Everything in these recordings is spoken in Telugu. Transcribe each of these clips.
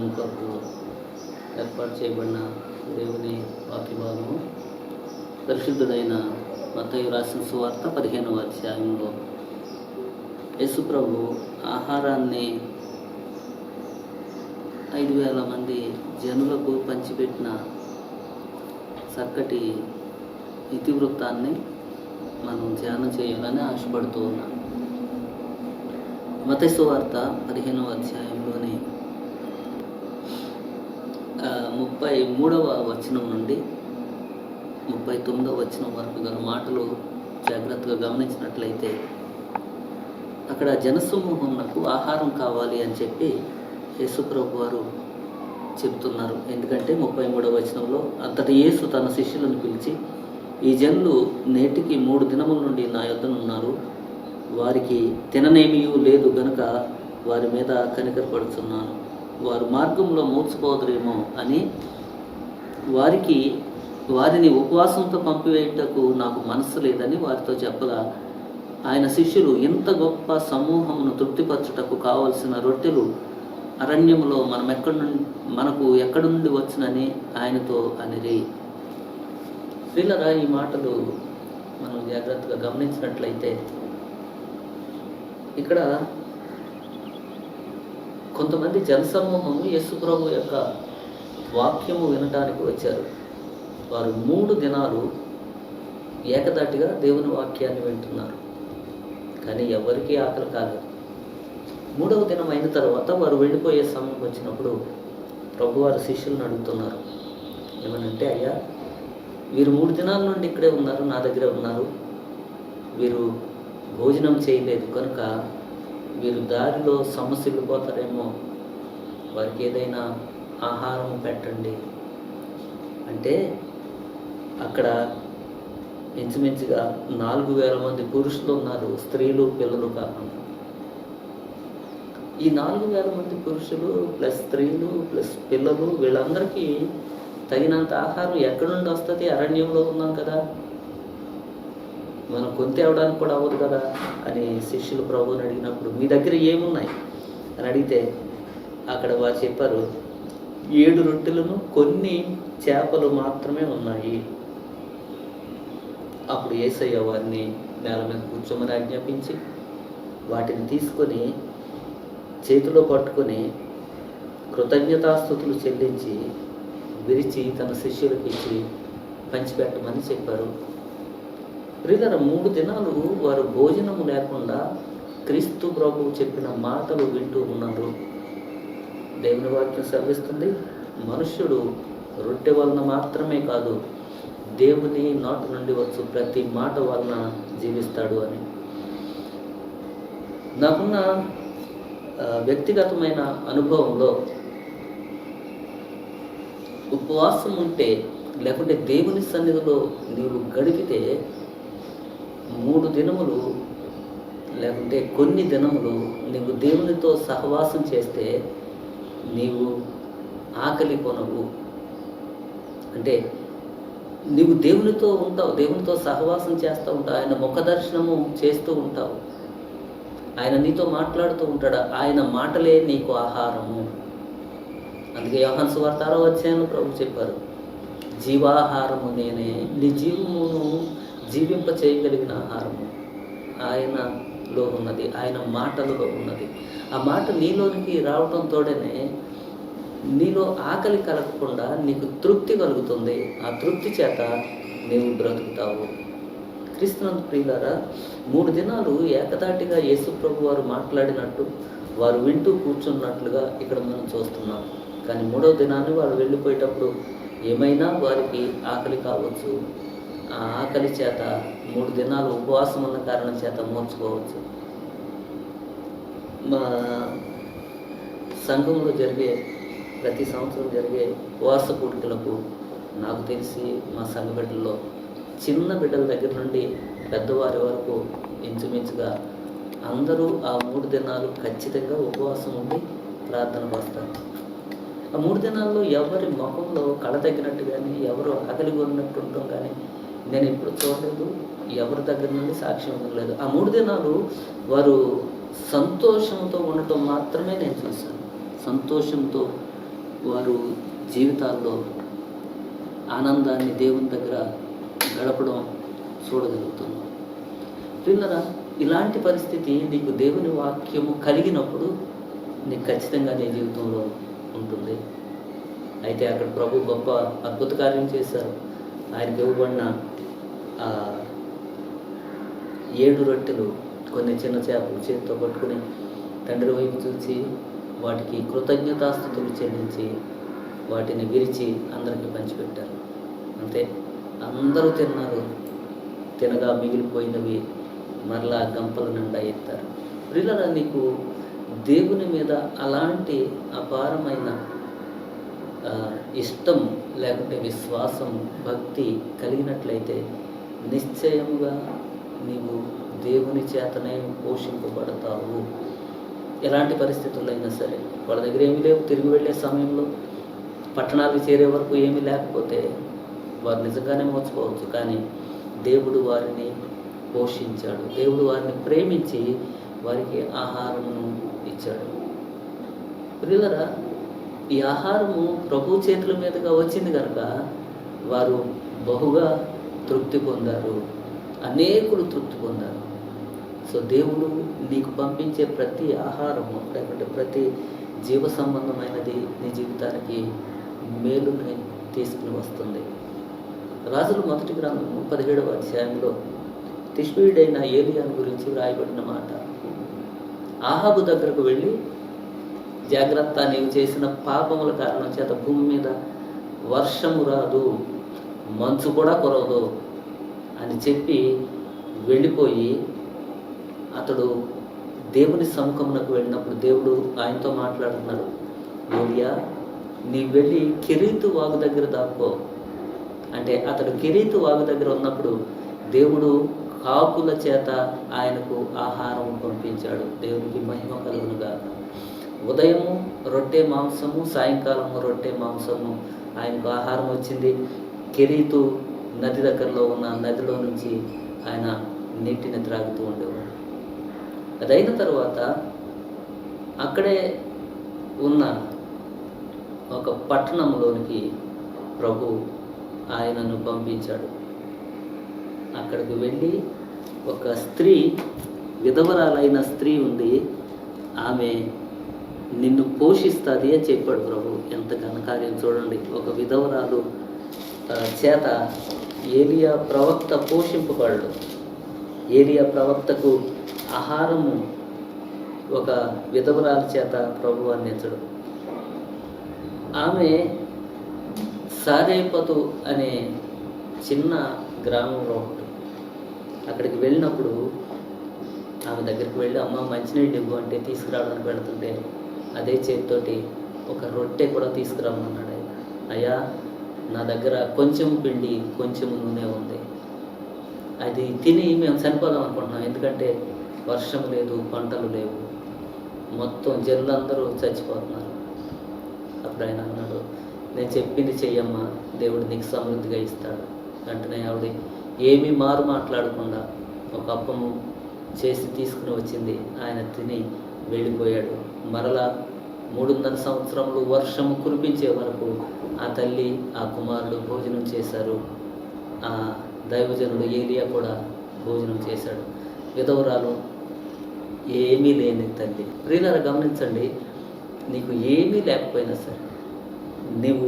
ధ్యానం కొరకు ఏర్పాటు చేయబడిన దేవుని వాక్యభాగము పరిశుద్ధుడైన మత్తయి రాసిన సువార్త 15వ అధ్యాయంలో యేసుప్రభు ఆహారాన్ని 5,000 మంది జనులకు పంచిపెట్టిన చక్కటి ఇతివృత్తాన్ని మనం ధ్యానం చేయాలని ఆశపడుతూ ఉన్నాం. మత్తయి సువార్త 15వ అధ్యాయంలోని 33వ వచనం నుండి 39వ వచనం వరకు గల మాటలు జాగ్రత్తగా గమనించినట్లయితే అక్కడ జనసమూహంకు ఆహారం కావాలి అని చెప్పి యేసుప్రభు వారు చెప్తున్నారు. ఎందుకంటే 33వ వచనంలో అంతటి యేసు తన శిష్యులను పిలిచి, ఈ జనులు నేటికి 3 దినముల నుండి నా యొద్దనున్నారు, వారికి తిననేమియూ లేదు గనుక వారి మీద కనికరపడుతున్నాను, వారు మార్గంలో మూర్చుకోదరేమో అని వారిని ఉపవాసంతో పంపివేయుటకు నాకు మనస్సు లేదని వారితో చెప్పగా, ఆయన శిష్యులు ఇంత గొప్ప సమూహమును తృప్తిపరచుటకు కావలసిన రొట్టెలు అరణ్యములో మనకు ఎక్కడి నుండి వచ్చునని ఆయనతో అనిరి. పిల్లరా, ఈ మాటలు మనం జాగ్రత్తగా గమనించినట్లయితే ఇక్కడ కొంతమంది జనసమూహం యేసుప్రభు యొక్క వాక్యము వినడానికి వచ్చారు. వారు 3 దినాలు ఏకదాటిగా దేవుని వాక్యాన్ని వింటున్నారు, కానీ ఎవరికీ ఆకలి కాలేదు. 3వ దినం అయిన తర్వాత వారు వెళ్ళిపోయే సమయం వచ్చినప్పుడు ప్రభువారు శిష్యులను అడుగుతున్నారు. ఏమనంటే, అయ్యా, వీరు 3 దినాల నుండి ఇక్కడే ఉన్నారు, నా దగ్గర ఉన్నారు, వీరు భోజనం చేయలేదు కనుక వీరు దారిలో సమస్యలు వారికి ఏదైనా ఆహారం పెట్టండి అంటే, అక్కడ ఇంచుమించుగా 4,000 మంది పురుషులు ఉన్నారు, స్త్రీలు పిల్లలు కాకుండా. ఈ 4,000 మంది పురుషులు ప్లస్ స్త్రీలు ప్లస్ పిల్లలు, వీళ్ళందరికీ తగినంత ఆహారం ఎక్కడి నుండి వస్తుంది? అరణ్యంలో ఉన్నాం కదా, మనం కొని తేవడానికి కూడా అవ్వదు కదా అని శిష్యులు ప్రభువుని అడిగినప్పుడు, మీ దగ్గర ఏమున్నాయి అని అడిగితే అక్కడ వారు చెప్పారు, 7 రొట్టెలను కొన్ని చేపలు మాత్రమే ఉన్నాయి. అప్పుడు యేసయ్య వారిని నేల మీద కూర్చోమని ఆజ్ఞాపించి వాటిని తీసుకొని చేతిలో పట్టుకొని కృతజ్ఞతాస్తుతులు చెల్లించి విరిచి తన శిష్యులకు ఇచ్చి పంచిపెట్టమని చెప్పారు. ప్రియులారా, 3 దినాలు వారు భోజనము లేకుండా క్రీస్తు ప్రభువు చెప్పిన మాటలు వింటూ ఉన్నారు. దేవుని వాక్యం సెలవిస్తుంది, మనుష్యుడు రొట్టె వలన మాత్రమే కాదు, దేవుని నోటి నుండి వచ్చు ప్రతి మాట వలన జీవిస్తాడు అని. నాకున్న వ్యక్తిగతమైన అనుభవంలో ఉపవాసం ఉంటే, లేకుంటే దేవుని సన్నిధిలో నీవు గడిపితే 3 దినములు లేకుంటే కొన్ని దినములు నీవు దేవునితో సహవాసం చేస్తే నీవు ఆకలి కొనవు. అంటే నీవు దేవునితో ఉంటావు, దేవునితో సహవాసం చేస్తూ ఉంటావు, ఆయన ముఖ దర్శనము చేస్తూ ఉంటావు, ఆయన నీతో మాట్లాడుతూ ఉంటాడు, ఆయన మాటలే నీకు ఆహారము. అందుకే యోహాను సువార్త 6వ అధ్యాయంలో ప్రభు చెప్పారు, జీవాహారము నేనే, నీ జీవమును జీవింప చేయగలిగిన ఆహారము ఆయనలో ఉన్నది, ఆయన మాటలలో ఉన్నది. ఆ మాట నీలోనికి రావటంతోనే నీలో ఆకలి కలగకుండా నీకు తృప్తి కలుగుతుంది. ఆ తృప్తి చేత నీవు బ్రతుకుతావు. క్రీస్తునందు ప్రియులారా, 3 దినాలు ఏకదాటిగా యేసుప్రభు వారు మాట్లాడినట్టు వారు వింటూ కూర్చున్నట్లుగా ఇక్కడ మనం చూస్తున్నాం. కానీ 3వ దినాన్ని వారు వెళ్ళిపోయేటప్పుడు ఏమైనా వారికి ఆకలి కావచ్చు. ఆ ఆకలి చేత 3 దినాలు ఉపవాసం ఉన్న కారణం చేత మూర్చుకోవచ్చు. మా సంఘంలో ప్రతి సంవత్సరం జరిగే ఉపవాస కూడికలకు నాకు తెలిసి మా సంఘ బిడ్డల్లో చిన్న బిడ్డల దగ్గర నుండి పెద్దవారి వరకు ఇంచుమించుగా అందరూ ఆ 3 దినాలు ఖచ్చితంగా ఉపవాసం ఉండి ప్రార్థనకు వస్తారు. ఆ 3 దినాల్లో ఎవరి ముఖంలో కళ తగ్గినట్టు కానీ, ఎవరు ఆకలి కొన్నట్టు ఉండటం కానీ నేను ఎప్పుడు చూడలేదు, ఎవరి దగ్గర నుండి సాక్ష్యం ఉండలేదు. ఆ 3 దినాలు వారు సంతోషంతో ఉండటం మాత్రమే నేను చూశాను. సంతోషంతో వారు జీవితాల్లో ఆనందాన్ని దేవుని దగ్గర గడపడం చూడగలుగుతున్నాం. పిల్లరా, ఇలాంటి పరిస్థితి నీకు దేవుని వాక్యము కలిగినప్పుడు నీకు ఖచ్చితంగా నీ జీవితంలో ఉంటుంది. అయితే అక్కడ ప్రభు గొప్ప అద్భుత కార్యం చేశారు. ఆయనకి ఇవ్వబడిన 7 రొట్టెలు, కొన్ని చిన్న చేపలు చేతితో పట్టుకుని తండ్రి వైపు చూసి వాటికి కృతజ్ఞతాస్తుతులు చెల్లించి వాటిని విరిచి అందరికీ పంచిపెట్టారు. అంతే, అందరూ తిన్నారు. తినగా మిగిలిపోయినవి మరలా గంపల నిండా ఎత్తారు. ప్రియులారా, నీకు దేవుని మీద అలాంటి అపారమైన ఇష్టం లేకుంటే విశ్వాసం, భక్తి కలిగినట్లయితే నిశ్చయముగా నీవు దేవుని చేతనే పోషింపబడతావు. ఎలాంటి పరిస్థితుల్లో అయినా సరే, వాళ్ళ దగ్గర ఏమీ లేవు, తిరిగి వెళ్ళే సమయంలో పట్టణాలకు చేరే వరకు ఏమీ లేకపోతే వారు నిజంగానే మోసపోవచ్చు. కానీ దేవుడు వారిని పోషించాడు. దేవుడు వారిని ప్రేమించి వారికి ఆహారమును ఇచ్చాడు. ప్రియులారా, ఈ ఆహారము ప్రభు చేతుల మీదుగా వచ్చింది కనుక వారు బహుగా తృప్తి పొందారు, అనేకులు తృప్తి పొందారు. సో దేవుడు నీకు పంపించే ప్రతి ఆహారము లేకుంటే ప్రతి జీవ సంబంధమైనది నీ జీవితానికి మేలుని తీసుకుని వస్తుంది. రాజుల మొదటి గ్రంథము 17వ అధ్యాయంలో తిష్బీయుడైన ఏలియాను గురించి వ్రాయబడిన మాట. ఆహాబు దగ్గరకు వెళ్ళి, జాగ్రత్త, నీవు చేసిన పాపముల కారణం చేత భూమి మీద వర్షము రాదు, మంచు కూడా కురవదు అని చెప్పి వెళ్ళిపోయి అతడు దేవుని సముఖమునకు వెళ్ళినప్పుడు దేవుడు ఆయనతో మాట్లాడుతున్నాడు. ఏలియా, నీ వెళ్ళి కెరీతు వాగు దగ్గర దాక్కో. అంటే అతడు కెరీతు వాగు దగ్గర ఉన్నప్పుడు దేవుడు కాకుల చేత ఆయనకు ఆహారం పంపించాడు. దేవునికి మహిమ కలుగునుగా. ఉదయము రొట్టె మాంసము, సాయంకాలము రొట్టె మాంసము ఆయనకు ఆహారం వచ్చింది. కెరీతు నది దగ్గరలో ఉన్న నదిలో నుంచి ఆయన నీటిని త్రాగుతూ ఉండేవాడు. అదైన తర్వాత అక్కడే ఉన్న ఒక పట్టణంలోనికి ప్రభు ఆయనను పంపించాడు. అక్కడికి వెళ్ళి ఒక స్త్రీ, విధవరాలైన స్త్రీ ఉంది, ఆమె నిన్ను పోషిస్తుంది అని చెప్పాడు ప్రభు. ఎంత ఘనకార్యం చూడండి. ఒక విధవరాలు చేత ఏలియా ప్రవక్త పోషింపబడు. ఏలియా ప్రవక్తకు ఆహారము ఒక విధవరాల చేత ప్రభు అందించడు. ఆమె సారేపతు అనే చిన్న గ్రామంలో ఉంటుంది. అక్కడికి వెళ్ళినప్పుడు ఆమె దగ్గరికి వెళ్ళి, అమ్మ మంచినీళ్ళు ఇవ్వు అంటే తీసుకురావడానికి వెళుతుంటే అదే చేతితోటి ఒక రొట్టె కూడా తీసుకురామన్నాడు ఆయన. అయ్యా, నా దగ్గర కొంచెం పిండి కొంచెం నూనె ఉంది, అది తిని మేము చనిపోదాం అనుకుంటున్నాం. ఎందుకంటే వర్షం లేదు, పంటలు లేవు, మొత్తం జనులందరూ చచ్చిపోతున్నారు. అప్పుడు ఆయన అన్నాడు, నేను చెప్పింది చెయ్యమ్మా, దేవుడు నీకు సమృద్ధిగా ఇస్తాడు. వెంటనే ఆవిడ ఏమీ మారు మాట్లాడకుండా ఒక అప్పము చేసి తీసుకుని వచ్చింది. ఆయన తిని వెళ్ళిపోయాడు. మరలా 3.5 సంవత్సరములు వర్షము కురిపించే వరకు ఆ తల్లి, ఆ కుమారుడు భోజనం చేశారు. ఆ దైవజనుడు ఏలియా కూడా భోజనం చేశాడు. విధవరాలు ఏమీ లేని తల్లి. ప్రియులారా, గమనించండి, నీకు ఏమీ లేకపోయినా సరే నీవు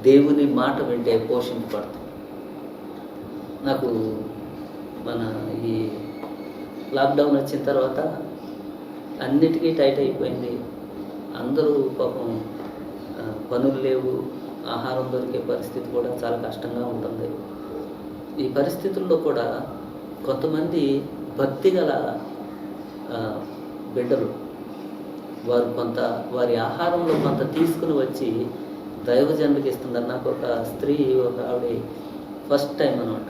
దేవుని మాట వింటే పోషింపబడతావు. నాకు మన ఈ లాక్డౌన్ వచ్చిన తర్వాత అన్నిటికీ టైట్ అయిపోయింది. అందరూ పాపం పనులు లేవు, ఆహారం దొరికే పరిస్థితి కూడా చాలా కష్టంగా ఉంటుంది. ఈ పరిస్థితుల్లో కూడా కొంతమంది భక్తి గల బిడ్డలు వారి ఆహారంలో కొంత తీసుకుని వచ్చి దైవజనులకు ఇస్తున్నారు. నాకు ఒక స్త్రీ, ఒక ఆవిడ ఫస్ట్ టైం అనమాట,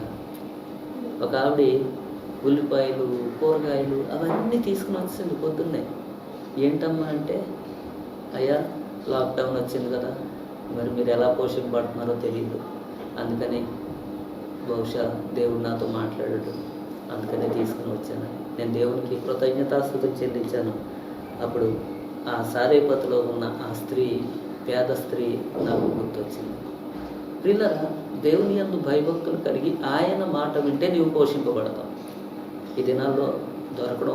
ఒక ఆవిడ ఉల్లిపాయలు, కూరగాయలు అవన్నీ తీసుకుని వచ్చింది పొద్దున్నే. ఏంటమ్మా అంటే, అయ్యా లాక్డౌన్ వచ్చింది కదా, మరి మీరు ఎలా పోషింపబడుతున్నారో తెలియదు, అందుకని బహుశా దేవుడు నాతో మాట్లాడాడు, అందుకనే తీసుకుని వచ్చాను. నేను దేవునికి కృతజ్ఞతాస్తుతులు చెల్లించాను. అప్పుడు ఆ సారేపతిలో ఉన్న ఆ స్త్రీ పేద స్త్రీ నాకు గుర్తొచ్చింది. ప్రియులారా, దేవుని యందు భయభక్తులు కలిగి ఆయన మాట వింటే నీవు పోషింపబడతావు. ఈ దినాల్లో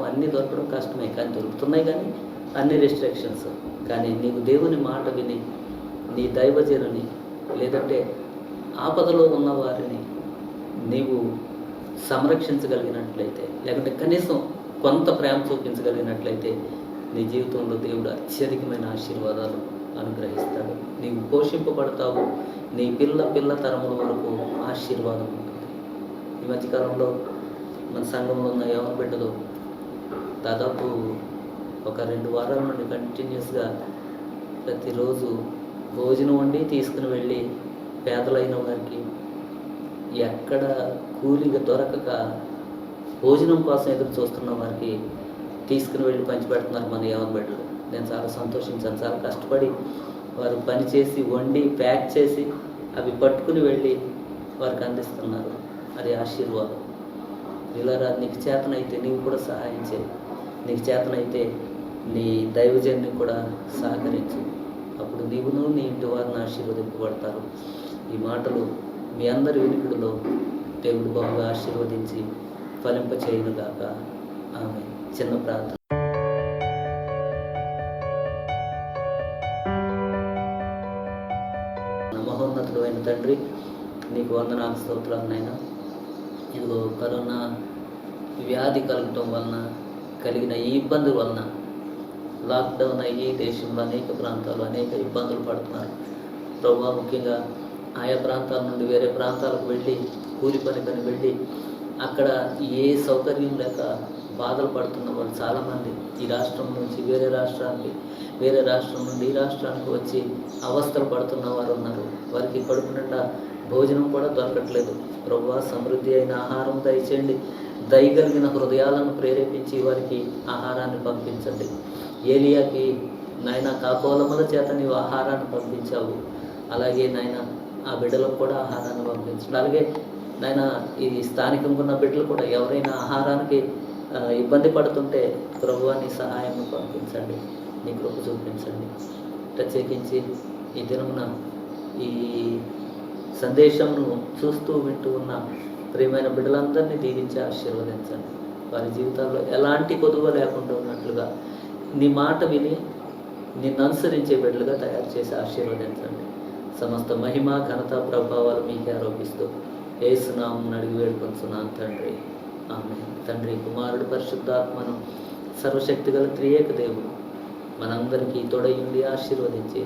అన్నీ దొరకడం కష్టమే, కానీ దొరుకుతున్నాయి. కానీ అన్ని రెస్ట్రిక్షన్స్. కానీ నీకు దేవుని మాట విని నీ దైవజనుని లేదంటే ఆపదలో ఉన్న వారిని నీవు సంరక్షించగలిగినట్లయితే, లేకుంటే కనీసం కొంత ప్రేమ చూపించగలిగినట్లయితే నీ జీవితంలో దేవుడు అత్యధికమైన ఆశీర్వాదాలు అనుగ్రహిస్తాడు. నీవు పోషింపబడతావు. నీ పిల్ల తరముల వరకు ఆశీర్వాదం ఉంటుంది. ఈ మధ్యకాలంలో మన సంఘంలో ఉన్న యవన బిడ్డలు దాదాపు ఒక 2 వారాల నుండి కంటిన్యూస్గా ప్రతిరోజు భోజనం వండి తీసుకుని వెళ్ళి పేదలైన వారికి ఎక్కడ కూలిగా దొరకక భోజనం కోసం ఎదురు చూస్తున్న వారికి తీసుకుని వెళ్ళి పంచిపెడుతున్నారు మన యవన బిడ్డలు. నేను చాలా సంతోషించాను. చాలా కష్టపడి వారు పనిచేసి వండి ప్యాక్ చేసి అవి పట్టుకుని వెళ్ళి వారికి అందిస్తున్నారు. అది ఆశీర్వాదం. ఇలా నీకు చేతనైతే నీవు కూడా సహాయం చేయి. నీకు చేతనైతే నీ దైవజన్ని కూడా సహకరించు. అప్పుడు నీవును నీ ఇంటి వారిని ఆశీర్వదింపబడతారు. ఈ మాటలు మీ అందరి వినికిడిలో దేవుడు బహుగా ఆశీర్వదించి ఫలింప చేయునుగాక. ఆమె చిన్న ప్రార్థన. మహోన్నతుడు అయిన తండ్రి, నీకు వందనాలు, స్తోత్రాలు నాయన. ఇదిగో కరోనా వ్యాధి కలగటం వలన కలిగిన ఈ ఇబ్బందుల వలన లాక్డౌన్ అయ్యి దేశంలో అనేక ప్రాంతాలు అనేక ఇబ్బందులు పడుతున్నారు ప్రభువా. ముఖ్యంగా ఆయా ప్రాంతాల నుండి వేరే ప్రాంతాలకు వెళ్ళి కూలి పనికని వెళ్ళి అక్కడ ఏ సౌకర్యం లేక బాధలు పడుతున్న వాళ్ళు చాలామంది ఈ రాష్ట్రం నుంచి వేరే రాష్ట్రానికి, వేరే రాష్ట్రం నుండి ఈ రాష్ట్రానికి వచ్చి అవస్థలు పడుతున్న వారు ఉన్నారు. వారికి కడుపు నిండా భోజనం కూడా దొరకట్లేదు. ప్రభువా, సమృద్ధి అయిన ఆహారం దయచేయండి. దయగలిగిన హృదయాలను ప్రేరేపించి వారికి ఆహారాన్ని పంపించండి. ఏలియాకి నాయన కాకోలముల చేత నీవు ఆహారాన్ని పంపించావు. అలాగే నాయన ఆ బిడ్డలకు కూడా ఆహారాన్ని పంపించండి. అలాగే నాయన ఈ స్థానికంగా ఉన్న బిడ్డలు కూడా ఎవరైనా ఆహారానికి ఇబ్బంది పడుతుంటే ప్రభువా నీ సహాయం పంపించండి, నీ కృప చూపించండి. ప్రత్యేకించి ఈ దినమున ఈ సందేశంను చూస్తూ వింటూ ఉన్న ప్రియమైన బిడ్డలందరినీ దీవించి ఆశీర్వదించండి. వారి జీవితాల్లో ఎలాంటి కొదువ లేకుండా ఉన్నట్లుగా నీ మాట విని నిన్ను అనుసరించే బిడ్డలుగా తయారు చేసి ఆశీర్వదించండి. సమస్త మహిమ ఘనత ప్రభావాలు మీకే ఆరోపిస్తూ యేసు నామమున అడిగి వేడుకొంచున్నాను తండ్రి. ఆమేన్. తండ్రి, కుమారుడు, పరిశుద్ధాత్మను సర్వశక్తిగల త్రియేక దేవుడు మనందరికీ తోడయుండి ఆశీర్వదించి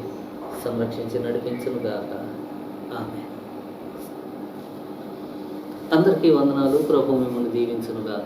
సంరక్షించి నడిపించునుగాక. ఆమేన్. అందరికీ వందనాలు. ప్రభు మిమ్మల్ని దీవించునుగాక.